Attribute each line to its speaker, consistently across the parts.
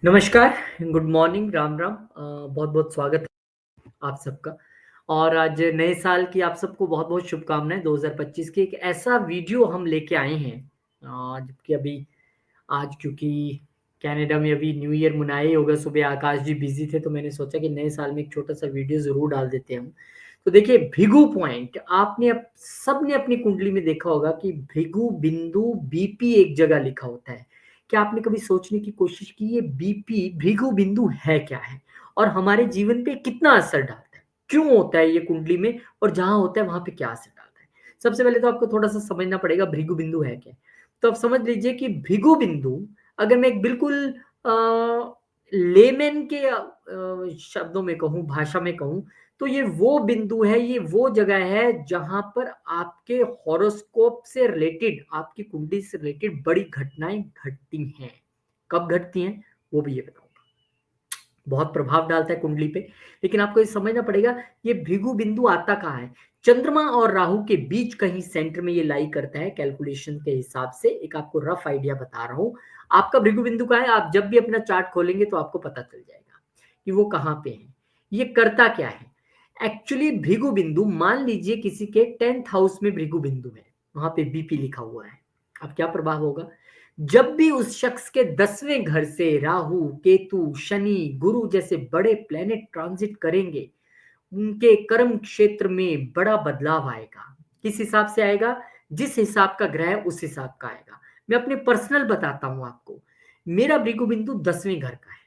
Speaker 1: नमस्कार, good morning, Ram Ram. बहुत-बहुत स्वागत है आप सबका। और आज नए साल की आप सबको बहुत-बहुत शुभकामनाएँ 2025 की। एक ऐसा वीडियो हम लेके आए हैं जबकि अभी आज क्योंकि कनाडा में अभी न्यू ईयर मनाया ही होगा, सुबह आकाश जी बिज़ी थे तो मैंने सोचा कि नए साल में एक छोटा-सा वीडियो ज़रूर डाल देते हैं हम। तो देखिए भृगु पॉइंट आपने सबने अपनी कुंडली में देखा होगा कि भृगु बिंदु बीपी एक जगह लिखा होता है। क्या आपने कभी सोचने की कोशिश की ये बीपी भृगु बिंदु है क्या है? और हमारे जीवन पे कितना असर डालता है? क्यों होता है ये कुंडली में और जहाँ होता है वहाँ पे क्या असर डालता है? सबसे पहले तो आपको थोड़ा-सा समझना पड़ेगा भृगु बिंदु है क्या? तो आप समझ लीजिए कि भृगु बिंदु अगर मैं एक बिल्कुल लेमन के शब्दों में कहूँ, भाषा में कहूँ, तो ये वो बिंदु है, ये वो जगह है जहाँ पर आपके हॉरोस्कोप से रिलेटेड, आपकी कुंडली से रिलेटेड बड़ी घटनाएँ घटती हैं। कब घटती हैं, वो भी ये बताऊँगा। बहुत प्रभाव डालता है कुंडली पे, लेकिन आपको ये समझना पड़ेगा ये भृगु बिंदु आता कहाँ है? चंद्रमा और राहु के बीच कहीं सेंटर में ये लाई करता है कैलकुलेशन के हिसाब से, एक आपको रफ आइडिया बता रहा हूँ। आपका भृगु बिंदु कहाँ है? आप जब भी अपना चार्ट खोलेंगे तो आपको पता चल जाएगा कि वो कहाँ पे है। ये करता क्या है? एक्चुअली भृगु बिंदु मान लीजिए किसी के 10th हाउस में भृगु बिंदु है, वहाँ पे बीपी लिखा हुआ है। अब क्या प्रभाव होगा? जब भी उस शख्स के 10वें घर से राहु, केतु, शनि, गुरु जैसे बड़े प्लैनेट ट्रांजिट करेंगे, उनके कर्म क्षेत्र में बड़ा बदलाव आएगा। किस हिसाब से आएगा? जिस हिसाब का ग्रह है उस हिसाब का आएगा। मैं अपने पर्सनल बताता हूँ आपको। मेरा भृगु बिंदु 10वें घर का है।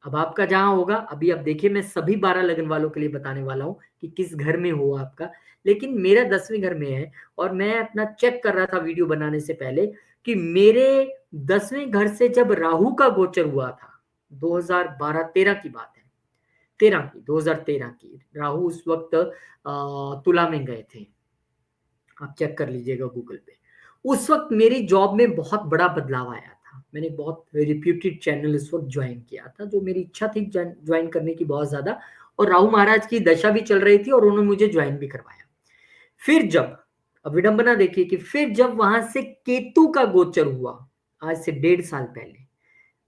Speaker 1: अब आपका जहाँ होगा, अभी आप देखिए मैं सभी 12 लगन वालों के लिए बताने वाला हूँ कि किस घर में हो आपका। लेकिन मेरा 10वें घर में है और मैं अपना चेक कर रहा था वीडियो बनाने से पहले कि मेरे 10वें घर से जब राहु का गोचर हुआ था, 2012-13 की बात है। 2013 की। राहु उस वक़्त तुला में गए थे। आप चेक कर लीजिएगा गूगल पे। उस वक़्त मेरी जॉब में बहुत बड़ा बदलाव आया था। मैंने बहुत रेप्यूटेड चैनल उस वक़्त जॉइन किया था, जो मेरी इच्छा थी जॉइन करने की बहुत ज़्यादा, और राहु महाराज की दशा भी चल रही थी और उन्होंने मुझे जॉइन भी करवाया। फिर जब अब विडंबना देखिए कि फिर जब वहाँ से केतु का गोचर हुआ, आज से 1.5 साल पहले,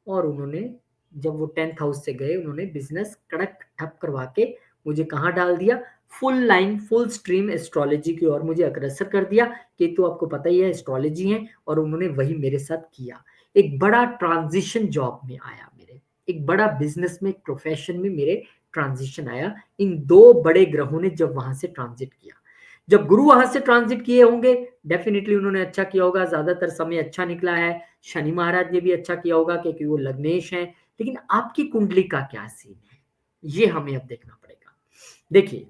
Speaker 1: और उन्होंने जब वो 10th हाउस से गए, उन्होंने बिज़नेस कड़क ठप करवा के मुझे कहाँ डाल दिया? Full line, full stream astrology की ओर मुझे अग्रसर कर दिया। केतु आपको पता ही है एस्ट्रोलॉजी है और उन्होंने वही मेरे साथ किया। एक बड़ा ट्रांज़िशन जॉब में आया मेरे, एक बड़ा बिज़नेस में, एक प्रोफ़ेशन में मेरे ट्रांज़िशन आया, इन 2 बड़े ग्रहों ने जब वहाँ से ट्रांज़िट किया। जब गुरु वहाँ से ट्रांज़िट किए होंगे, डेफ़िनिटली उन्होंने अच्छा किया होगा, ज़्यादातर समय अच्छा निकला है। शनि महाराज ने भी अच्छा किया होगा क्योंकि वो लग्नेश हैं। लेकिन आपकी कुंडली का क्या सीन है? ये हमें अब देखना पड़ेगा। देखिए,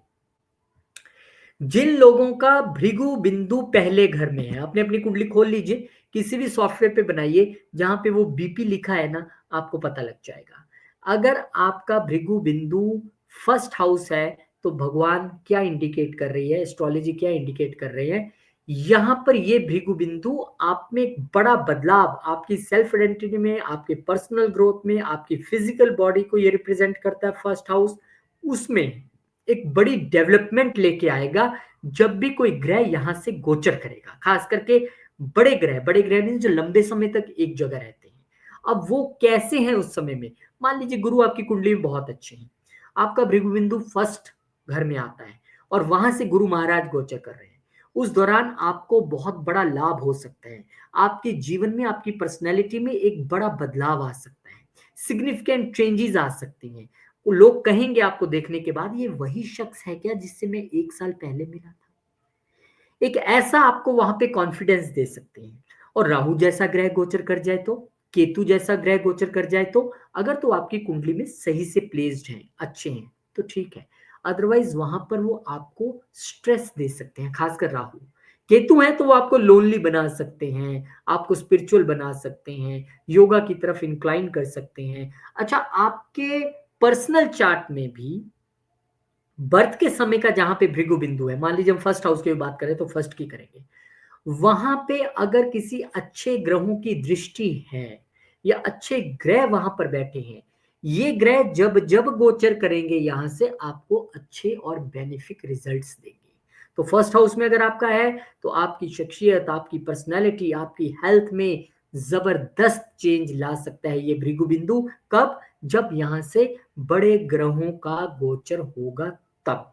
Speaker 1: जिन लोगों का भृगु बिंदु पहले घर में है, आपने अपनी कुंडली खोल लीजिए, किसी भी सॉफ्टवेयर पे बनाइए, जहाँ पे वो बीपी लिखा है ना, आपको पता लग जाएगा। अगर आपका भृगु बिंदु फर्स्ट हाउस है, तो भगवान क्या इंडिकेट कर रही है, एस्ट्रोलॉजी क्या इंडिकेट कर रही है? यहाँ पर ये भृगु बिंदु आप में एक बड़ा बदलाव, आपकी सेल्फ आइडेंटिटी में, आपके पर्सनल ग्रोथ में, आपकी फिजिकल बॉडी को ये रिप्रेजेंट करता है फर्स्ट हाउस, उसमें एक बड़ी डेवलपमेंट लेके आएगा जब भी कोई ग्रह यहाँ से गोचर करेगा। खास करके बड़े ग्रह मीन्स जो लंबे समय तक एक जगह रहते हैं। अब वो कैसे हैं उस समय में? मान लीजिए गुरु आपकी कुंडली में बहुत अच्छे हैं। आपका भृगु बिंदु फर्स्ट घर में आता है और वहां से गुरु महाराज गोचर कर रहे हैं। उस दौरान आपको बहुत बड़ा लाभ हो सकता है। आपके जीवन में, आपकी पर्सनैलिटी में एक बड़ा बदलाव आ सकता है। सिग्निफिकेंट चेंजेस आ सकती हैं। वो लोग कहेंगे आपको देखने के बाद, ये वही शख्स है क्या जिससे मैं 1 साल पहले मिला था? एक ऐसा आपको वहाँ पे कॉन्फिडेंस दे सकते हैं। और राहु जैसा ग्रह गोचर कर जाए तो, केतु जैसा ग्रह गोचर कर जाए तो, अगर तो आपकी कुंडली में सही से प्लेस्ड हैं, अच्छे हैं, तो ठीक है। अदरवाइज़ वहाँ पर वो आपको स्ट्रेस दे सकते हैं, खासकर राहु। केतु हैं तो वो आपको लोनली बना सकते हैं, आपको स्पिरिचुअल बना सकते हैं, योगा की तरफ इंक्लाइन कर सकते हैं। अच्छा, आपके पर्सनल चार्ट में भी बर्थ के समय का जहाँ पे भृगु बिंदु है, मान लीजिए हम फर्स्ट हाउस की बात करें तो फर्स्ट की करेंगे। वहाँ पे अगर किसी अच्छे ग्रहों की दृष्टि है या अच्छे ग्रह वहाँ पर बैठे हैं, ये ग्रह जब-जब गोचर करेंगे यहाँ से आपको अच्छे और बेनिफिक रिजल्ट्स देंगे। तो फर्स्ट हाउस में अगर आपका है, तो आपकी शख्सियत, आपकी पर्सनैलिटी, आपकी हेल्थ में जबरदस्त चेंज ला सकता है ये भृगु बिंदु। कब? जब यहां से बड़े ग्रहों का गोचर होगा तब।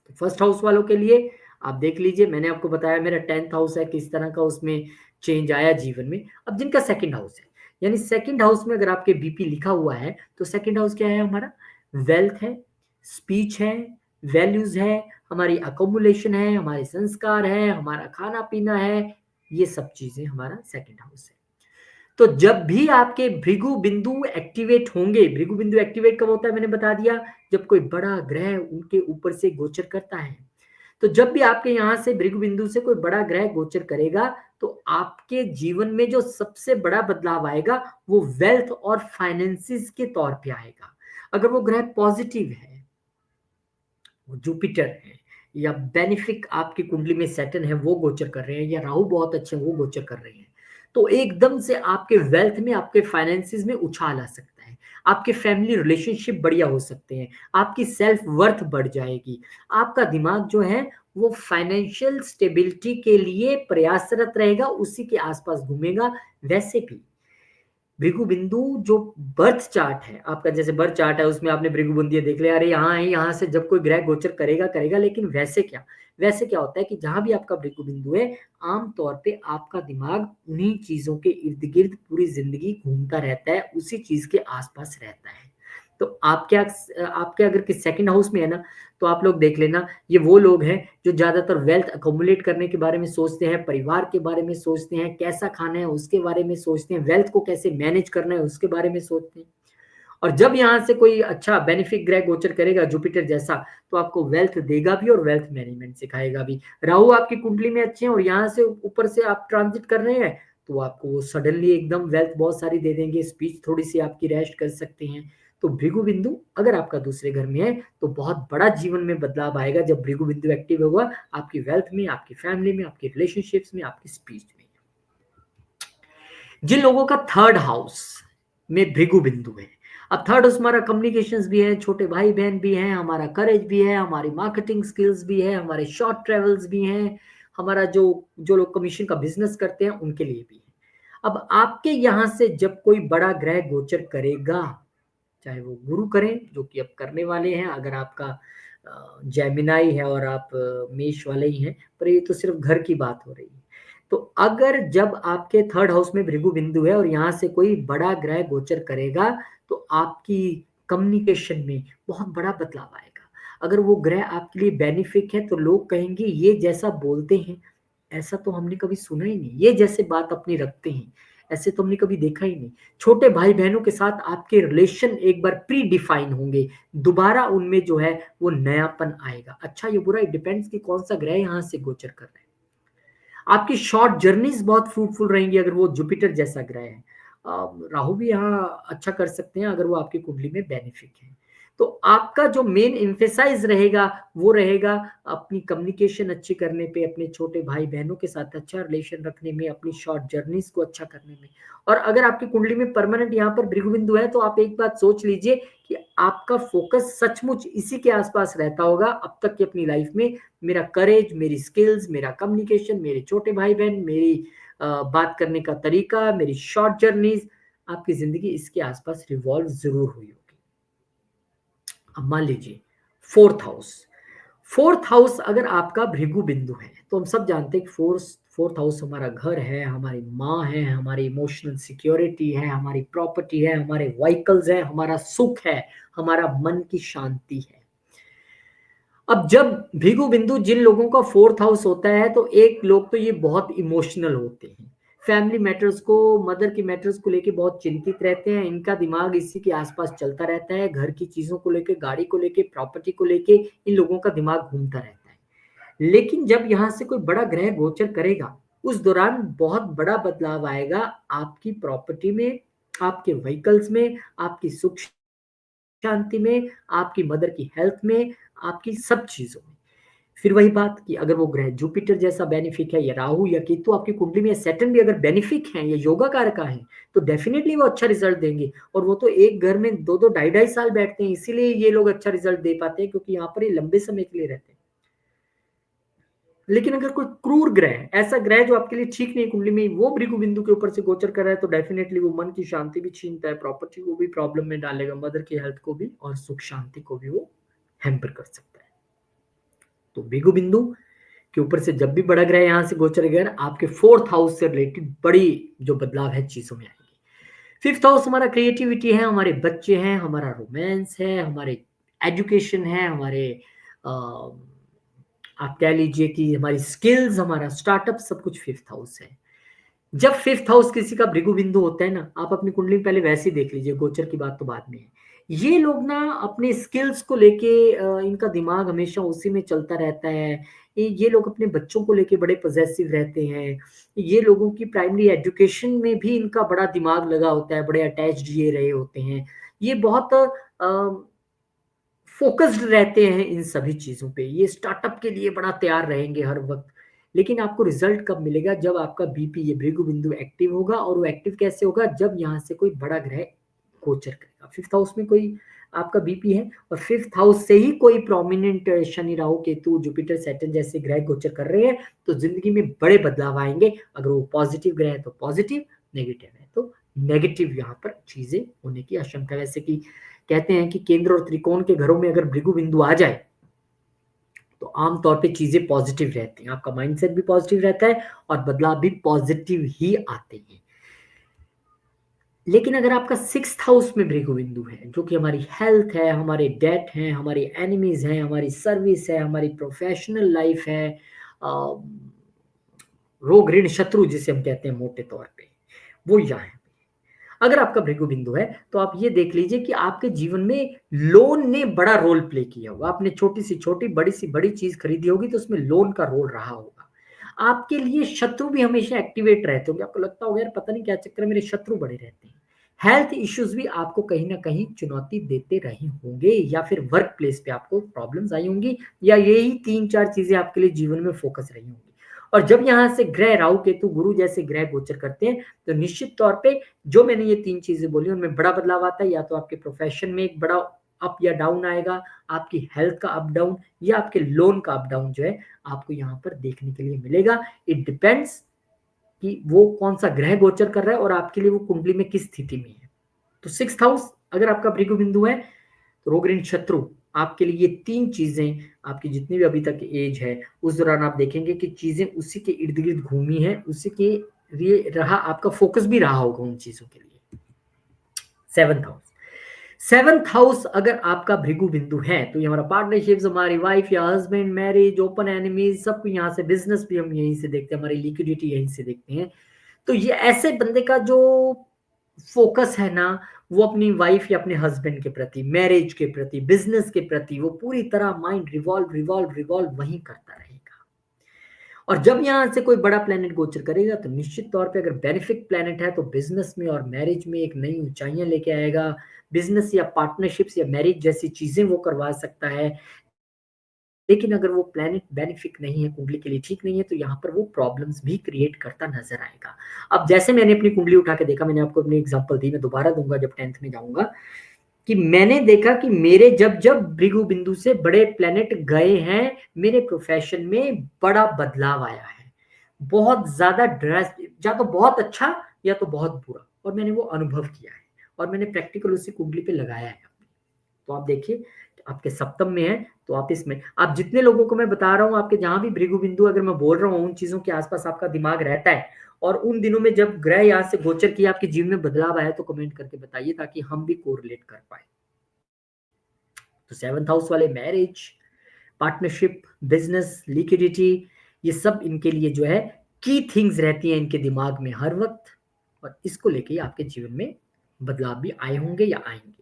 Speaker 1: तो फर्स्ट हाउस वालों के लिए आप देख लीजिए, मैंने आपको बताया मेरा 10th हाउस है, किस तरह का उसमें चेंज आया जीवन में। अब जिनका सेकंड हाउस है, यानी सेकंड हाउस में अगर आपके बीपी लिखा हुआ है, तो सेकंड हाउस क्या है हमारा? वेल्थ है, स्पीच है, वैल्यूज है, हमारी अकोमुलेशन है, हमारे संस्कार है, हमारा खाना पीना है, ये सब चीजें हमारा सेकंड हाउस है। तो जब भी आपके भृगु बिंदु एक्टिवेट होंगे, भृगु बिंदु एक्टिवेट कब होता है मैंने बता दिया, जब कोई बड़ा ग्रह उनके ऊपर से गोचर करता है। तो जब भी आपके यहां से भृगु बिंदु से कोई बड़ा ग्रह गोचर करेगा, तो आपके जीवन में जो सबसे बड़ा बदलाव आएगा वो वेल्थ और फाइनेंसिस के तौर पे आएगा। अगर वो ग्रह पॉजिटिव है, वो जुपिटर है, या बेनिफिक आपकी कुंडली में सैटर्न है वो गोचर कर रहे हैं, या राहु बहुत अच्छे हैं वो गोचर कर रहे हैं, तो एकदम से आपके वेल्थ में, आपके फाइनेंसिस में उछाल आ सकता है। आपके फैमिली रिलेशनशिप बढ़िया हो सकते हैं, आपकी सेल्फ वर्थ बढ़ जाएगी। आपका दिमाग जो है वो फाइनेंशियल स्टेबिलिटी के लिए प्रयासरत रहेगा, उसी के आसपास घूमेगा। वैसे भी भृगु बिंदु जो बर्थ चार्ट है आपका, जैसे बर्थ चार्ट है उसमें आपने भृगु बिंदु देख लिया, अरे यहाँ है, यहाँ से जब कोई ग्रह गोचर करेगा करेगा, लेकिन वैसे क्या होता है कि जहां भी आपका भृगु बिंदु है, आमतौर पे आपका दिमाग उन्हीं चीजों के इर्द गिर्द पूरी जिंदगी घूमता रहता है, उसी चीज के आसपास रहता है। तो आपके अगर किस सेकंड हाउस में है ना, तो आप लोग देख लेना, ये वो लोग हैं जो ज्यादातर वेल्थ अकोमुलेट करने के बारे में सोचते हैं, परिवार के बारे में सोचते हैं, कैसा खाना है उसके बारे में सोचते हैं, वेल्थ को कैसे मैनेज करना है उसके बारे में सोचते हैं। और जब यहां से कोई अच्छा बेनिफिक ग्रह गोचर करेगा जुपिटर जैसा, तो आपको वेल्थ देगा भी और वेल्थ मैनेजमेंट सिखाएगा भी। राहु आपकी कुंडली में अच्छे हैं और यहाँ से ऊपर से आप ट्रांजिट कर रहे हैं, तो आपको वो सडनली एकदम वेल्थ बहुत सारी दे देंगे, स्पीच थोड़ी सी आपकी रेस्ट कर सकते हैं। तो भृगु बिंदु अगर आपका दूसरे घर में है, तो बहुत बड़ा जीवन में बदलाव आएगा जब भृगु बिंदु एक्टिव होगा, आपकी वेल्थ में, आपकी फैमिली में, आपकी रिलेशनशिप्स में, आपकी स्पीच में। जिन लोगों का थर्ड हाउस में भृगु बिंदु है, अब थर्ड हाउस हमारा कम्युनिकेशंस भी है, छोटे भाई बहन भी हैं, हमारा करेज भी है, हमारी मार्केटिंग स्किल्स भी है, हमारे शॉर्ट ट्रेवल्स भी हैं, हमारा जो जो लोग कमीशन का बिजनेस करते हैं उनके लिए भी है। अब आपके यहां से जब कोई बड़ा ग्रह गोचर करेगा, चाहे वो गुरु करें जो कि अब करने वाले हैं, अगर आपका जेमिनाई है और आप मेष वाले ही हैं, पर ये तो सिर्फ घर की बात हो रही है। तो अगर जब आपके थर्ड हाउस में भृगु बिंदु है और यहाँ से कोई बड़ा ग्रह गोचर करेगा, तो आपकी कम्युनिकेशन में बहुत बड़ा बदलाव आएगा। अगर वो ग्रह आपके लिए बेनिफिक है, तो लोग कहेंगे ये जैसा बोलते हैं ऐसा तो हमने कभी सुना ही नहीं, ये जैसे बात अपनी रखते हैं ऐसे तो हमने कभी देखा ही नहीं। छोटे भाई बहनों के साथ आपके रिलेशन एक बार प्री डिफाइन होंगे, दोबारा उनमें जो है वो नयापन आएगा। अच्छा ये बुरा, इट डिपेंड्स कि कौन सा ग्रह यहाँ से गोचर कर रहे हैं। आपकी शॉर्ट जर्नीज बहुत फ्रूटफुल रहेंगी अगर वो जुपिटर जैसा ग्रह है। राहु भी यहाँ अच्छा कर सकते हैं अगर वो आपकी कुंडली में बेनिफिक है। तो आपका जो मेन एम्फेसाइज रहेगा वो रहेगा अपनी कम्युनिकेशन अच्छी करने पे, अपने छोटे भाई बहनों के साथ अच्छा रिलेशन रखने में, अपनी शॉर्ट जर्नीज को अच्छा करने में। और अगर आपकी कुंडली में परमानेंट यहाँ पर भृगु बिंदु है, तो आप एक बात सोच लीजिए कि आपका फोकस सचमुच इसी के आसपास रहता होगा अब तक की अपनी लाइफ में। मेरा करेज, मेरी स्किल्स, मेरा कम्युनिकेशन, मेरे छोटे भाई बहन, मेरी बात करने का तरीका, मेरी शॉर्ट जर्नीज, आपकी जिंदगी इसके आसपास रिवॉल्व जरूर हुई होगी। अब मान लीजिए फोर्थ हाउस अगर आपका भृगु बिंदु है, तो हम सब जानते हैं कि फोर्थ हाउस हमारा घर है, हमारी माँ है, हमारी इमोशनल सिक्योरिटी है, हमारी प्रॉपर्टी है, हमारे व्हीकल्स है, हमारा सुख है, हमारा मन की शांति है। अब जब भृगु बिंदु जिन लोगों का फोर्थ हाउस होता है, तो एक लोग तो ये बहुत इमोशनल होते हैं, फैमिली मैटर्स को, मदर की मैटर्स को लेके बहुत चिंतित रहते हैं, इनका दिमाग इसी के आसपास चलता रहता है, घर की चीजों को लेके, गाड़ी को लेके, प्रॉपर्टी को लेके इन लोगों का दिमाग घूमता रहता है। लेकिन जब यहाँ से कोई बड़ा ग्रह गोचर करेगा, उस दौरान बहुत बड़ा बदलाव आएगा आपकी प्रॉपर्टी में, आपके व्हीकल्स में, आपकी सुख शांति में, आपकी मदर की हेल्थ में, आपकी सब चीजों में। फिर वही बात कि अगर वो ग्रह जुपिटर जैसा बेनिफिक है, या राहु या केतु आपकी कुंडली में, सैटर्न भी अगर बेनिफिक है या योगा कारक है, तो डेफिनेटली वो अच्छा रिजल्ट देंगे। और वो तो एक घर में 2-2 ढाई-ढाई साल बैठते हैं, इसीलिए ये लोग अच्छा रिजल्ट दे पाते हैं, क्योंकि यहाँ पर ये लंबे समय के लिए रहते हैं। लेकिन अगर कोई क्रूर ग्रह है, ऐसा ग्रह जो आपके लिए ठीक नहीं कुंडली में, वो भृगु बिंदु के ऊपर से गोचर कर रहा है, तो डेफिनेटली वो मन की शांति भी छीनता है, प्रॉपर्टी को भी प्रॉब्लम में डालेगा, मदर की हेल्थ को भी और सुख शांति को भी वो हैम्पर कर सकता है। तो भृगु बिंदु के ऊपर से जब भी बड़ा ग्रह यहाँ से गोचर करेगा, आपके 4th हाउस से रिलेटेड बड़ी जो बदलाव है चीजों में आएंगे। 5th हाउस हमारा क्रिएटिविटी है, हमारे बच्चे हैं, हमारा रोमांस है, हमारे एजुकेशन है, हमारे आप कह लीजिए कि हमारी स्किल्स, हमारा स्टार्टअप, सब कुछ 5th हाउस है। जब 5th हाउस किसी का भृगु बिंदु होता है ना, आप अपनी कुंडली में पहले वैसे ही देख लीजिए, गोचर की बात तो बाद में है। ये लोग ना अपने स्किल्स को लेके इनका दिमाग हमेशा उसी में चलता रहता है। ये लोग अपने बच्चों को लेके बड़े पॉसेसिव रहते हैं। ये लोगों की प्राइमरी एजुकेशन में भी इनका बड़ा दिमाग लगा होता है, बड़े अटैच्ड ये रहे होते हैं। ये बहुत फोकस्ड रहते हैं इन सभी चीज़ों पे। ये स्टार्टअप के लिए बड़ा तैयार रहेंगे हर वक़्त। लेकिन आपको रिज़ल्ट कब मिलेगा? जब आपका बीपी, ये भृगु बिंदु एक्टिव होगा, और वो एक्टिव कैसे होगा? जब यहाँ से कोई बड़ा ग्रह गोचर करेगा। 5th हाउस में कोई आपका बीपी है और 5th हाउस से ही कोई prominent Shani, Rahu, Ketu, Jupiter, Saturn जैसे ग्रह गोचर कर रहे हैं, तो ज़िंदगी में बड़े बदलाव आएँगे। अगर वो पॉज़िटिव ग्रह है तो पॉज़िटिव, नेगेटिव है तो नेगेटिव यहाँ पर चीज़ें होने की आशंका है। वैसे कि कहते हैं कि केंद्र और त्रिकोण के घरों में अगर भृगु बिंदु आ जाए, तो आम तौर पे चीजें पॉजिटिव रहती हैं, आपका माइंडसेट भी पॉजिटिव रहता है और बदलाव भी पॉजिटिव ही आते हैं। लेकिन अगर आपका 6th हाउस में भृगु बिंदु है, जो कि हमारी हेल्थ है, हमारे डेट हैं, हमारी एनिमीज हैं, हमारी सर्विस है, हमारी प्रोफेशनल लाइफ है, रोग, ऋण, शत्रु जिसे हम कहते हैं मोटे तौर पे, वो यहाँ है। अगर आपका भृगु बिंदु है, तो आप ये देख लीजिए कि आपके जीवन में लोन ने बड़ा रोल प्ले किया होगा। आपने छोटी से छोटी, बड़ी सी बड़ी चीज खरीदी होगी, तो उसमें लोन का रोल रहा होगा। आपके लिए शत्रु भी हमेशा एक्टिवेट रहते होंगे। आपको लगता होगा यार पता नहीं क्या चक्कर है, मेरे शत्रु बड़े रहते हैं। हेल्थ इश्यूज भी आपको कहीं ना कहीं चुनौती देते रहे होंगे, या फिर वर्क प्लेस पे आपको प्रॉब्लम्स आई होंगी, या यही 3-4 चीजें आपके लिए जीवन में फोकस रही होंगी। और जब यहाँ से ग्रह, राहु, केतु, गुरु जैसे ग्रह गोचर करते हैं, तो निश्चित तौर पे जो मैंने ये 3 चीजें बोली उनमें बड़ा बदलाव आता है। या तो आपके प्रोफेशन में एक बड़ा अप या डाउन आएगा, आपकी हेल्थ का अप डाउन, या आपके लोन का अप डाउन जो है आपको यहाँ पर देखने के लिए मिलेगा। इट डिपेंड्स कि वो कौन सा ग्रह गोचर कर रहा है और आपके लिए वो कुंडली में किस स्थिति में है। तो 6th हाउस अगर आपका भृगु बिंदु है, तो रोग, ऋण, शत्रु, आपके लिए ये 3 चीजें, आपकी जितनी भी अभी तक एज है उस दौरान आप देखेंगे कि चीजें उसी के इर्द गिर्द घूमी है, उसी के लिए रहा, आपका फोकस भी रहा होगा उन चीजों के लिए। 7th हाउस, 7th हाउस अगर आपका भृगु बिंदु है, तो ये हमारा पार्टनरशिप्स, हमारी वाइफ या हस्बैंड, मैरिज, ओपन एनिमीज, सब कुछ यहाँ से, बिजनेस भी हम यहीं से देखते हैं, हमारी लिक्विडिटी यहीं से देखते हैं। तो ये ऐसे बंदे का जो फोकस है ना, वो अपनी वाइफ या अपने हस्बैंड के प्रति, मैरिज के प्रति, बिजनेस के प्रति, वो पूरी तरह माइंड रिवॉल्व रिवॉल्व रिवॉल्व वहीं करता रहेगा। और जब यहाँ से कोई बड़ा प्लेनेट गोचर करेगा, तो निश्चित तौर पे अगर बेनिफिक प्लेनेट है, तो बिजनेस में और मैरिज में एक नई ऊंचाइयां लेके आएगा। बिजनेस या पार्टनरशिप्स या मैरिज जैसी चीजें वो करवा सकता है। लेकिन अगर वो प्लेनेट बेनिफिक नहीं है, कुंडली के लिए ठीक नहीं है, तो यहाँ पर वो प्रॉब्लम्स भी क्रिएट करता नजर आएगा। अब जैसे मैंने अपनी कुंडली उठा के देखा, मैंने आपको अपनी एग्जांपल दी, मैं दोबारा दूंगा जब 10th में जाऊंगा, कि मैंने देखा कि मेरे जब जब भृगु बिंदु से बड़े प्लेनेट गए हैं, मेरे प्रोफेशन में बड़ा बदलाव आया है। बहुत ज्यादा ड्रेस, या तो बहुत अच्छा या तो बहुत बुरा, और मैंने वो अनुभव किया है और मैंने प्रैक्टिकल उसी कुंडली पे लगाया है। तो आप देखिए, आपके सप्तम में है, तो आप इसमें, आप जितने लोगों को मैं बता रहा हूँ, आपके जहां भी भृगु बिंदु अगर मैं बोल रहा हूँ, उन चीजों के आसपास आपका दिमाग रहता है, और उन दिनों में जब ग्रह यहाँ से गोचर किया, आपके जीवन में बदलाव आया, तो कमेंट करके बताइए, ताकि हम भी कोरिलेट कर पाए। तो 7th हाउस वाले मैरिज, पार्टनरशिप, बिजनेस, लिक्विडिटी, ये सब इनके लिए जो है की थिंग्स रहती हैं इनके दिमाग में हर वक्त, और इसको लेके आपके जीवन में बदलाव भी आए होंगे या आएंगे।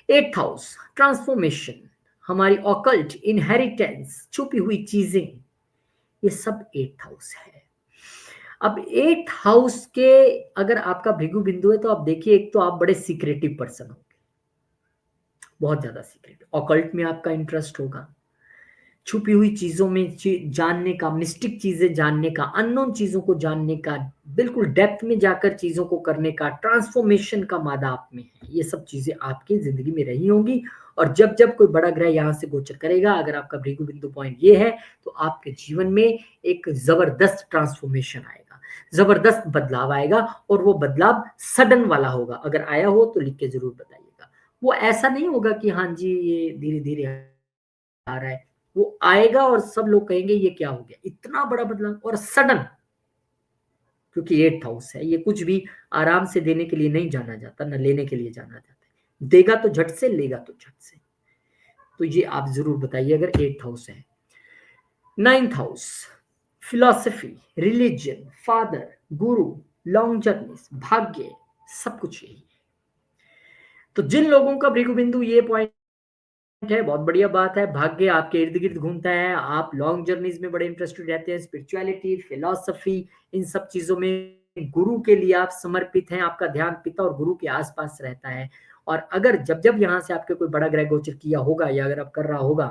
Speaker 1: 8th हाउस, ट्रांसफॉर्मेशन, हमारी ऑकल्ट, इनहेरिटेंस, छुपी हुई चीजें, ये सब 8th हाउस है। अब 8th हाउस के अगर आपका भृगु बिंदु है, तो आप देखिए, एक तो आप बड़े सीक्रेटिव पर्सन हो, बहुत ज्यादा सीक्रेटिव, ऑकल्ट में आपका इंटरेस्ट होगा, छुपी हुई चीज़ों में जानने का, मिस्टिक चीज़ें जानने का, अननोन चीज़ों को जानने का, बिल्कुल डेप्थ में जाकर चीज़ों को करने का, ट्रांसफॉर्मेशन का मादा आप में है। ये सब चीज़ें आपकी ज़िंदगी में रही होंगी और जब-जब कोई बड़ा ग्रह यहाँ से गोचर करेगा, अगर आपका भृगु बिंदु पॉइंट ये है, तो आपके जीवन में एक ज़बरदस्त ट्रांसफॉर्मेशन आएगा, ज़बरदस्त बदलाव आएगा और वो बदलाव सडन वाला होगा। अगर आया हो तो लिख के ज़रूर बताइएगा। वो ऐसा नहीं होगा कि हाँ जी, ये धीरे-धीरे आ रहा है। वो आएगा और सब लोग कहेंगे ये क्या हो गया? इतना बड़ा बदलाव और सडन, क्योंकि 8th हाउस है, ये कुछ भी आराम से देने के लिए नहीं जाना जाता, ना लेने के लिए जाना जाता है। देगा तो झट से, लेगा तो झट से। तो ये आप ज़रूर बताइए अगर 8th हाउस है। 9th house, philosophy, religion, father, गुरु, लॉन्ग जर्नीज़, भाग्य, सब कुछ यही है। तो जिन लोगों का भृगु बिंदु ये पॉइंट है, बहुत बढ़िया बात है। भाग्य आपके इर्द-गिर्द घूमता है, आप लॉन्ग जर्नीज़ में बड़े इंटरेस्टेड रहते हैं, स्पिरिचुअलिटी, फिलॉसफी, इन सब चीज़ों में गुरु के लिए आप समर्पित हैं, आपका ध्यान पिता और गुरु के आस-पास रहता है। और अगर जब-जब यहाँ से आपके कोई बड़ा ग्रह गोचर किया होगा या अगर आप कर रहा होगा,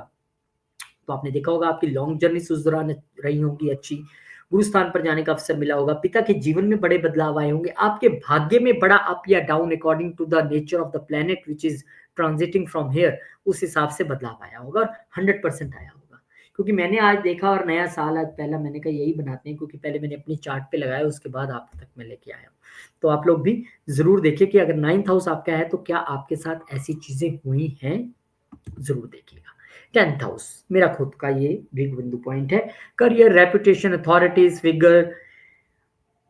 Speaker 1: तो आपने देखा होगा आपकी लॉन्ग जर्नीज़ उस दौरान रही होंगी अच्छी, गुरु स्थान पर जाने का अवसर मिला होगा, पिता के जीवन में बड़े बदलाव आए होंगे, आपके भाग्य में बड़ा अप या down according to the nature of the planet which is transiting from here, उस हिसाब से बदलाव आया होगा और 100% आया होगा। क्योंकि मैंने आज देखा और नया साल आज पहला मैंने कहा यही बनाते हैं, क्योंकि पहले मैंने अपनी चार्ट पे लगाया उसके बाद आप तक मैं लेके आया हूँ। तो आप लोग भी ज़रूर देखिए कि अगर 9th हाउस आपका है तो क्या आपके साथ ऐसी चीज़ें हुई हैं? ज़रूर देखिएगा। 10th हाउस मेरा खुद का ये बिग बिंदु पॉइंट है। Career, reputation, authorities, figure.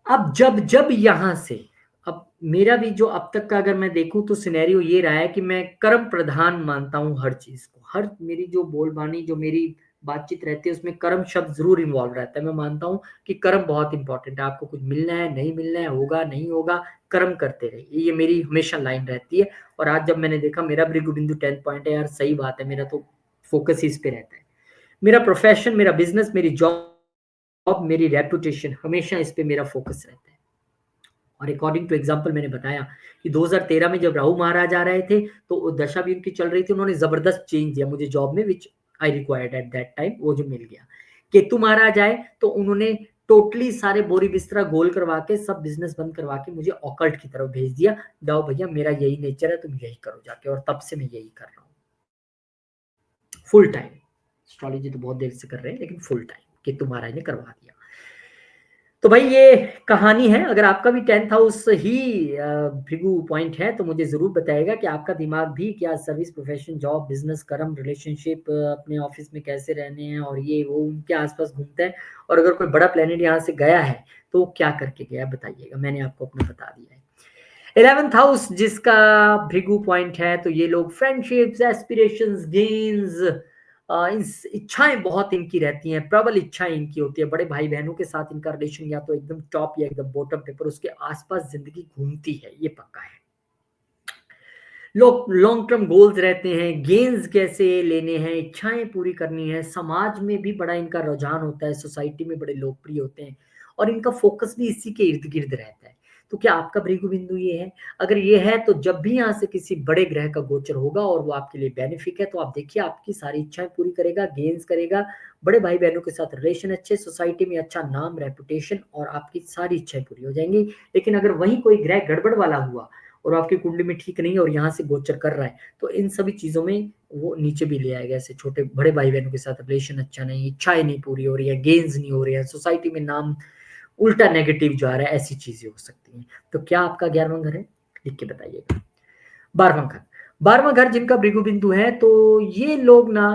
Speaker 1: अब जब यहाँ से, अब मेरा भी जो अब तक का अगर मैं देखूँ तो सिनेरियो ये रहा है कि मैं कर्म प्रधान मानता हूँ हर चीज़ को। हर मेरी जो बोलबानी, जो मेरी बातचीत रहती है उसमें कर्म शब्द ज़रूर इन्वॉल्व रहता है। मैं मानता हूँ कि कर्म बहुत इम्पोर्टेंट है। आपको कुछ मिलना है, नहीं मिलना है, होगा, नहीं होगा, कर्म करते रहिए। ये मेरी हमेशा लाइन रहती है और आज जब मैंने देखा मेरा भृगु बिंदु 10th पॉइंट है, यार सही बात है, मेरा तो फ़ोकस ही इस पे रहता है। मेरा प्रोफ़ेशन, मेरा बिज़नेस, मेरी जॉब, मेरी रेपुटेशन, हमेशा इस पे मेरा फ़ोकस रहता है। और अकॉर्डिंग टू एग्जाम्पल मैंने बताया कि 2013 में जब राहु महाराज आ रहे थे तो दशा भी उनकी चल रही थी, उन्होंने जबरदस्त चेंज दिया मुझे जॉब में, which I required at that time, वो जो मिल गया। केतु महाराज आए तो उन्होंने टोटली सारे बोरी बिस्तरा गोल करवा के, सब बिजनेस बंद करवा के मुझे ऑकल्ट की तरफ भेज दिया, जाओ भैया मेरा यही नेचर है, तुम यही करो जाके, और तब से मैं यही कर रहा हूँ फुल टाइम। एस्ट्रोलॉजी तो बहुत देर से कर रहे हैं लेकिन फुल टाइम केतु महाराज ने करवा दिया। तो भाई ये कहानी है। अगर आपका भी 10th हाउस ही भृगु पॉइंट है तो मुझे ज़रूर बताइएगा कि आपका दिमाग भी क्या सर्विस, प्रोफेशन, जॉब, बिजनेस, कर्म, रिलेशनशिप, अपने ऑफिस में कैसे रहने हैं और ये वो उनके आसपास घूमता है। और अगर कोई बड़ा प्लेनेट यहाँ से गया है तो वो क्या करके गया बताइएगा, मैंने आपको अपना बता दिया है। 11th हाउस जिसका भृगु पॉइंट है तो ये लोग फ्रेंडशिप्स, एस्पिरेशंस, गेन्स, इच्छाएं बहुत इनकी रहती हैं, प्रबल इच्छाएं इनकी होती है। बड़े भाई बहनों के साथ इनका रिलेशन या तो एकदम टॉप या एकदम बॉटम पे, पर उसके आसपास जिंदगी घूमती है, ये पक्का है। लोग लॉन्ग टर्म गोल्स रहते हैं, गेन्स कैसे लेने हैं, इच्छाएं पूरी करनी है, समाज में भी बड़ा इनका रुझान होता है, सोसाइटी में बड़े लोकप्रिय होते हैं और इनका फोकस भी इसी के इर्द गिर्द रहता है। तो क्या आपका भृगु बिंदु ये है? अगर ये है तो जब भी यहाँ से किसी बड़े ग्रह का गोचर होगा और वो आपके लिए बेनिफिक है तो आप देखिए आपकी सारी इच्छाएं पूरी करेगा, गेन्स करेगा, बड़े भाई बहनों के साथ रिलेशन अच्छे, सोसाइटी में अच्छा नाम, रेपुटेशन और आपकी सारी इच्छाएं पूरी हो जाएंगी। लेकिन अगर वहीं कोई ग्रह गड़बड़ वाला हुआ और आपकी कुंडली में ठीक नहीं है और यहाँ से गोचर कर रहा है तो इन सभी चीजों में वो नीचे भी ले आएगा। ऐसे छोटे बड़े भाई बहनों के साथ रिलेशन अच्छा नहीं, इच्छाएं नहीं पूरी हो रही है, गेन्स नहीं हो रही है, सोसाइटी में नाम उल्टा नेगेटिव जा रहा है, ऐसी चीजें हो सकती हैं। तो क्या आपका 11वां घर है? लिख के बताइएगा। 12वां घर, 12वां घर जिनका भृगु बिंदु है तो ये लोग ना,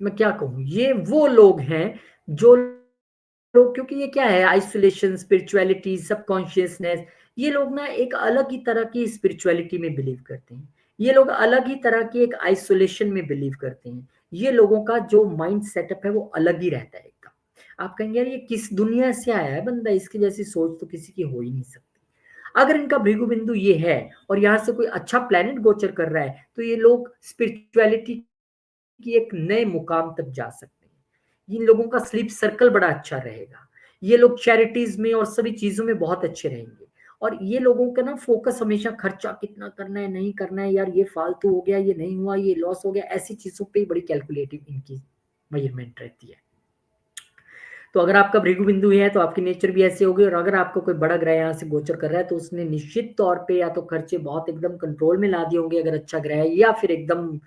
Speaker 1: मैं क्या कहूँ, ये वो लोग हैं जो लोग, क्योंकि ये क्या है, आइसोलेशन, स्पिरिचुअलिटी, सबकॉन्शियसनेस, ये लोग ना एक अलग ही तरह की स्पिरिचुअलिटी में बिलीव करते हैं। ये लोग अलग ही तरह की एक आइसोलेशन में बिलीव करते हैं। ये लोगों का जो माइंड सेटअप है वो अलग ही रहता है एकदम। आप कहेंगे यार ये किस दुनिया से आया है बंदा, इसकी जैसी सोच तो किसी की हो ही नहीं सकती। अगर इनका भृगु बिंदु ये है और यहाँ से कोई अच्छा प्लेनेट गोचर कर रहा है तो ये लोग स्पिरिचुअलिटी की एक नए मुकाम तक जा सकते हैं। इन लोगों का स्लीप सर्कल बड़ा अच्छा रहेगा। ये लोग चैरिटीज में और सभी चीजों में बहुत अच्छे रहेंगे और ये लोगों का ना फोकस हमेशा खर्चा कितना करना है, नहीं करना है, यार ये फालतू हो गया, ये नहीं हुआ, ये लॉस हो गया, ऐसी चीज़ों पे ही बड़ी कैलकुलेटिव इनकी मेजरमेंट रहती है। तो अगर आपका भृगु बिंदु है तो आपकी नेचर भी ऐसे होगी, और अगर आपको कोई बड़ा ग्रह यहाँ से गोचर कर रहा है तो उसने निश्चित तौर पे या तो खर्चे बहुत एकदम कंट्रोल में ला दिए होंगे अगर अच्छा ग्रह है, या फिर एकदम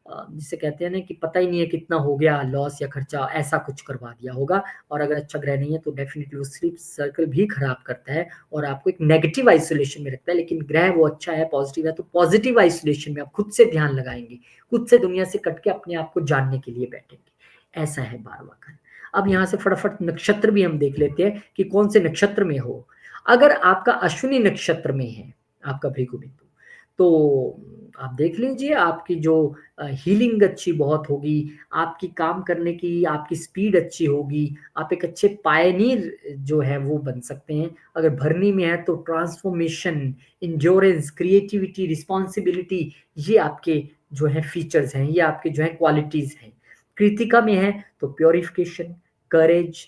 Speaker 1: जिसे कहते हैं ना कि पता ही नहीं है कितना हो गया लॉस या खर्चा, ऐसा कुछ करवा दिया होगा। और अगर अच्छा ग्रह नहीं है तो डेफिनेटली वो स्लीप सर्कल भी खराब करता है और आपको एक नेगेटिव आइसोलेशन में रखता है। लेकिन ग्रह वो अच्छा है, पॉजिटिव है, तो पॉजिटिव आइसोलेशन में आप खुद से ध्यान लगाएंगे, खुद से दुनिया से कट के अपने आप को जानने के लिए बैठेंगे। ऐसा है 12वां घर। अब यहाँ से फटाफट नक्षत्र भी हम देख लेते हैं कि कौन से नक्षत्र में हो। अगर आपका अश्विनी नक्षत्र में है आपका भृगु बिंदु, तो आप देख लीजिए आपकी जो हीलिंग अच्छी बहुत होगी, आपकी काम करने की आपकी स्पीड अच्छी होगी, आप एक अच्छे पायनियर जो है वो बन सकते हैं। अगर भरनी में है तो ट्रांसफॉर्मेशन, इंड्योरेंस, क्रिएटिविटी, रिस्पॉन्सिबिलिटी, ये आपके जो है फीचर्स हैं, ये आपके जो है क्वालिटीज हैं। कृतिका में है तो प्योरिफिकेशन, करेज,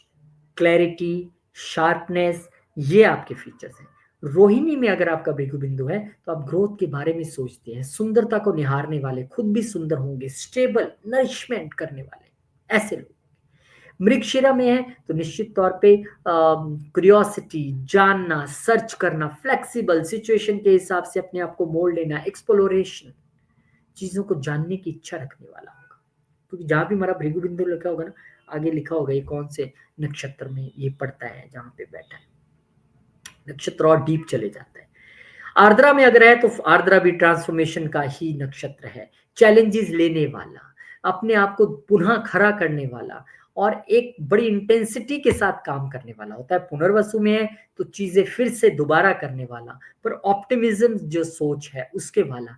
Speaker 1: क्लैरिटी, शार्पनेस, ये आपके फीचर्स हैं। रोहिणी में अगर आपका भृगु बिंदु है तो आप ग्रोथ के बारे में सोचते हैं, सुंदरता को निहारने वाले, खुद भी सुंदर होंगे, स्टेबल, नरिशमेंट करने वाले, ऐसे लोग। मृगशिरा में है तो निश्चित तौर पे क्यूरियोसिटी, जानना, सर्च करना, फ्लेक्सिबल, सिचुएशन के हिसाब से अपने आप को मोड़ लेना, एक्सप्लोरेशन, चीजों को जानने की इच्छा रखने वाला होगा। क्योंकि जहां भी हमारा भृगु बिंदु लिखा होगा ना, आगे लिखा होगा ये कौन से नक्षत्र में ये पड़ता है, जहां पे बैठा है नक्षत्र और डीप चले जाता है। आर्द्रा में अगर है तो आर्द्रा भी ट्रांसफॉर्मेशन का ही नक्षत्र है, चैलेंजेस लेने वाला, अपने आप को पुनः खड़ा करने वाला और एक बड़ी इंटेंसिटी के साथ काम करने वाला होता है। पुनर्वसु में है तो चीजें फिर से दोबारा करने वाला, पर ऑप्टिमिज्म जो सोच है उसके वाला,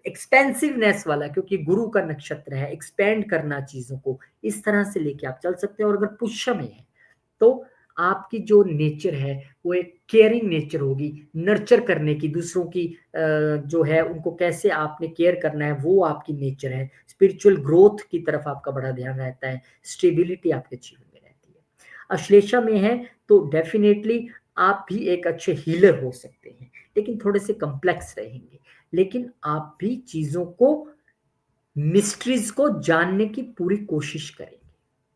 Speaker 1: एक्सपेंसिवनेस वाला, क्योंकि गुरु का नक्षत्र है, एक्सपेंड करना चीजों को, इस तरह से लेके आप चल सकते हैं। और अगर पुष्य में है तो आपकी जो नेचर है वो एक केयरिंग नेचर होगी, नर्चर करने की, दूसरों की जो है उनको कैसे आपने केयर करना है, वो आपकी नेचर है। स्पिरिचुअल ग्रोथ की तरफ आपका बड़ा ध्यान रहता है, स्टेबिलिटी आपके जीवन में रहती है। अश्लेषा में है तो डेफिनेटली आप भी एक अच्छे हीलर हो सकते हैं, लेकिन थोड़े से कम्प्लेक्स रहेंगे, लेकिन आप भी चीजों को, मिस्ट्रीज को जानने की पूरी कोशिश करेंगे।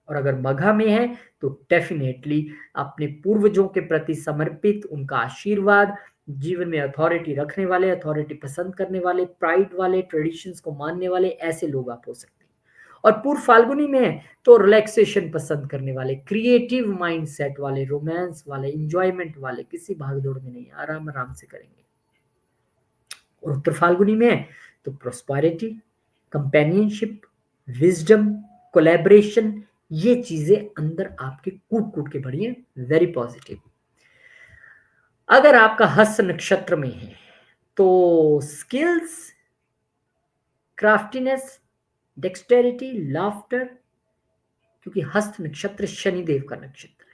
Speaker 1: और अगर मघा में है तो डेफिनेटली अपने पूर्वजों के प्रति समर्पित, उनका आशीर्वाद, जीवन में अथॉरिटी रखने वाले, अथॉरिटी पसंद करने वाले, प्राइड वाले, ट्रेडिशंस को मानने वाले, ऐसे लोग आप हो सकते हैं। और पूर्व फाल्गुनी में है तो रिलैक्सेशन पसंद करने वाले, क्रिएटिव माइंडसेट वाले, रोमांस वाले, इंजॉयमेंट वाले, किसी भागदौड़ में नहीं, आराम आराम से करेंगे। और उत्तर फाल्गुनी में है तो प्रोस्पेरिटी, कंपेनियनशिप, विजडम, कोलैबोरेशन, ये चीजें अंदर आपके कूट कूट के भरी हैं, वेरी पॉजिटिव। अगर आपका हस्त नक्षत्र में है तो स्किल्स, क्राफ्टीनेस, डेक्सटेरिटी, लाफ्टर, क्योंकि हस्त नक्षत्र शनिदेव का नक्षत्र है,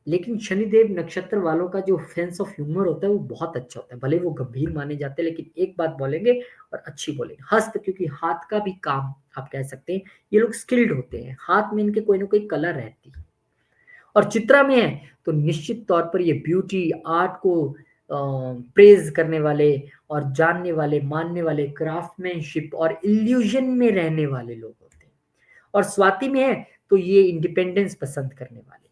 Speaker 1: लेकिन शनिदेव नक्षत्र वालों का जो सेंस ऑफ ह्यूमर होता है वो बहुत अच्छा होता है। भले वो गंभीर माने जाते हैं लेकिन एक बात बोलेंगे और अच्छी बोलेंगे। हस्त, क्योंकि हाथ का भी काम आप कह सकते हैं, ये लोग स्किल्ड होते हैं, हाथ में इनके कोई ना कोई कला रहती है। और चित्रा में है तो निश्चित तौर पर ये ब्यूटी, आर्ट को प्रेज करने वाले और जानने वाले, मानने वाले, क्राफ्टमैनशिप और इल्यूजन में रहने वाले लोग होते हैं। और स्वाति में है तो ये इंडिपेंडेंस पसंद करने वाले,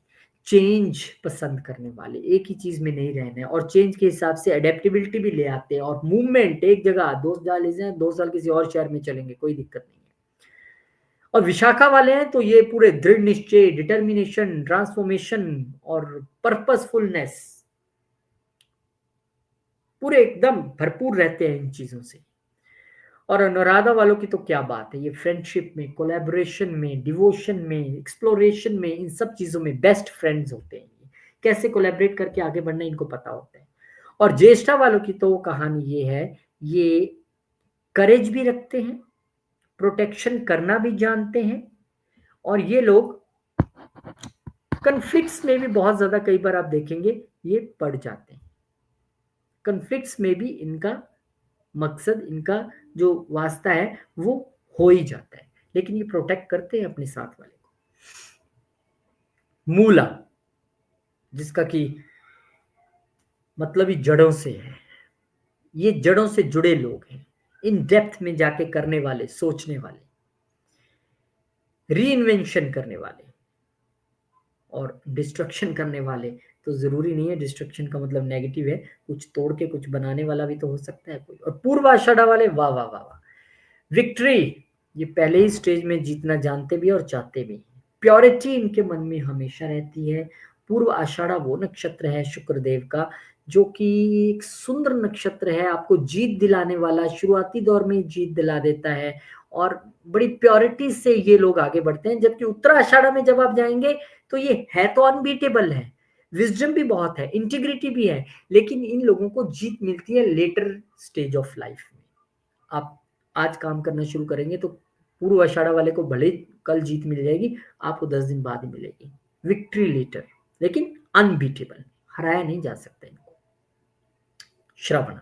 Speaker 1: चेंज पसंद करने वाले, एक ही चीज में नहीं रहना है, और चेंज के हिसाब से अडेप्टेबिलिटी भी ले आते हैं, और मूवमेंट, एक जगह 2 साल ले जाए, 2 साल किसी और शहर में चलेंगे, कोई दिक्कत नहीं है। और विशाखा वाले हैं तो ये पूरे दृढ़ निश्चय, डिटर्मिनेशन, ट्रांसफॉर्मेशन और पर्पसफुलनेस, पूरे एकदम भरपूर रहते हैं इन चीजों से। और अनुराधा वालों की तो क्या बात है, ये फ्रेंडशिप में, कोलैबोरेशन में, डिवोशन में, एक्सप्लोरेशन में, इन सब चीजों में बेस्ट फ्रेंड्स होते हैं। ये कैसे कोलैबोरेट करके आगे बढ़ना इनको पता होता है। और ज्येष्ठा वालों की तो कहानी ये है, ये करेज भी रखते हैं, प्रोटेक्शन करना भी जानते हैं, और ये लोग कन्फ्लिक्ट्स में भी बहुत ज्यादा, कई बार आप देखेंगे ये पड़ जाते हैं। कन्फ्लिक्ट्स में भी इनका मकसद, इनका जो वास्ता है वो हो ही जाता है, लेकिन ये प्रोटेक्ट करते हैं अपने साथ वाले को। मूला, जिसका कि मतलब ये जड़ों से है, ये जड़ों से जुड़े लोग हैं, इन डेप्थ में जाके करने वाले, सोचने वाले, रीइन्वेंशन करने वाले और डिस्ट्रक्शन करने वाले। तो जरूरी नहीं है डिस्ट्रक्शन का मतलब नेगेटिव है, कुछ तोड़ के कुछ बनाने वाला भी तो हो सकता है कोई। और पूर्व आषाढ़ा वाले, वाह वाह वाह वाह, विक्ट्री, ये पहले ही स्टेज में जीतना जानते भी और चाहते भी। प्योरिटी इनके मन में हमेशा रहती है। पूर्व आषाढ़ा वो नक्षत्र है शुक्रदेव का जो कि एक सुंदर नक्षत्र है, आपको जीत दिलाने वाला, शुरुआती दौर में ही जीत दिला देता है और बड़ी प्योरिटी से ये लोग आगे बढ़ते हैं। जबकि उत्तर आषाढ़ा में जब आप जाएंगे तो ये है तो अनबीटेबल है, विजडम भी बहुत है, इंटीग्रिटी भी है, लेकिन इन लोगों को जीत मिलती है लेटर स्टेज ऑफ लाइफ में। आप आज काम करना शुरू करेंगे तो पूर्व आषाढ़ा वाले को भले ही कल जीत मिल जाएगी, आपको 10 दिन बाद ही मिलेगी, विक्ट्री लेटर, लेकिन अनबीटेबल, हराया नहीं जा सकता इनको। श्रवण,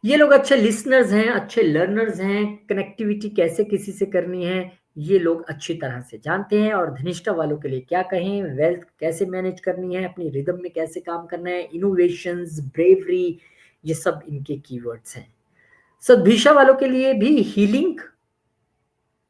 Speaker 1: ये लोग अच्छे लिसनर्स हैं, अच्छे लर्नर्स हैं, कनेक्टिविटी कैसे किसी से करनी है ये लोग अच्छी तरह से जानते हैं। और धनिष्ठा वालों के लिए क्या कहें, वेल्थ कैसे मैनेज करनी है, अपनी रिदम में कैसे काम करना है, इनोवेशंस, ब्रेवरी, ये सब इनके कीवर्ड्स हैं। सदभिषा वालों के लिए भी हीलिंग,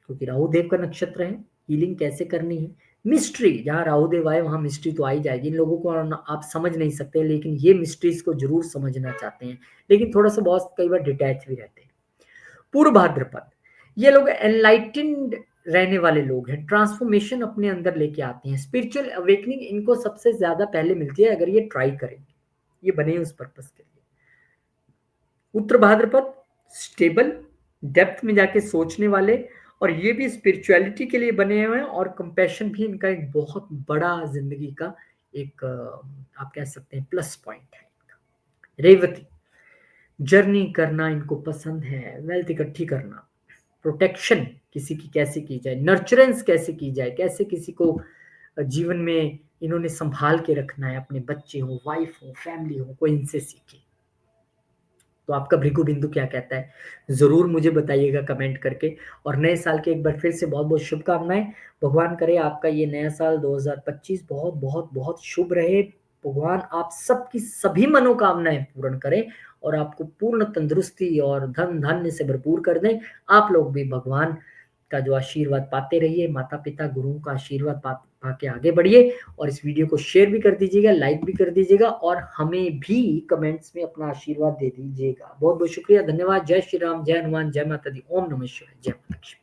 Speaker 1: क्योंकि राहु देव का नक्षत्र है, हीलिंग कैसे करनी है, मिस्ट्री, जहां राहु देव आए वहां मिस्ट्री तो आ ही जाएगी। इन लोगों को आप समझ नहीं सकते, लेकिन ये मिस्ट्रीज को जरूर समझना चाहते हैं, लेकिन थोड़ा सा बहुत कई बार डिटैच भी रहते हैं। पूर्व भाद्रपद, ये लोग एनलाइटेंड रहने वाले लोग हैं, ट्रांसफॉर्मेशन अपने अंदर लेके आते हैं, स्पिरिचुअल अवेकनिंग इनको सबसे ज्यादा पहले मिलती है अगर ये ट्राई करेंगे, ये बने उस पर्पस के लिए। उत्तर भाद्रपद स्टेबल, डेप्थ में जाके सोचने वाले, और ये भी स्पिरिचुअलिटी के लिए बने हुए हैं, और कंपैशन भी इनका एक बहुत बड़ा जिंदगी का एक आप कह सकते हैं प्लस पॉइंट है। रेवती, जर्नी करना इनको पसंद है, वेल्थ इकट्ठी करना, प्रोटेक्शन किसी की कैसे की जाए, नर्चरेंस कैसे की जाए, कैसे किसी को जीवन में इन्होंने संभाल के रखना है, अपने बच्चे हो, वाइफ हो, फैमिली हो, कोई इनसे सीखे। तो आपका भृगु बिंदु क्या कहता है, जरूर मुझे बताइएगा कमेंट करके। और नए साल के एक बार फिर से बहुत बहुत शुभकामनाएं। भगवान करे आपका ये नया साल 2025 बहुत बहुत बहुत शुभ रहे। भगवान आप सबकी सभी मनोकामनाएं पूर्ण करें और आपको पूर्ण तंदुरुस्ती और धन धान्य से भरपूर कर दें। आप लोग भी भगवान का जो आशीर्वाद पाते रहिए, माता पिता गुरुओं का आशीर्वाद पाके आगे बढ़िए। और इस वीडियो को शेयर भी कर दीजिएगा, लाइक भी कर दीजिएगा, और हमें भी कमेंट्स में अपना आशीर्वाद दे दीजिएगा। बहुत बहुत शुक्रिया, धन्यवाद। जय श्री राम, जय हनुमान, जय माता दी, ओम नमः शिवाय, जय माता लक्ष्मी।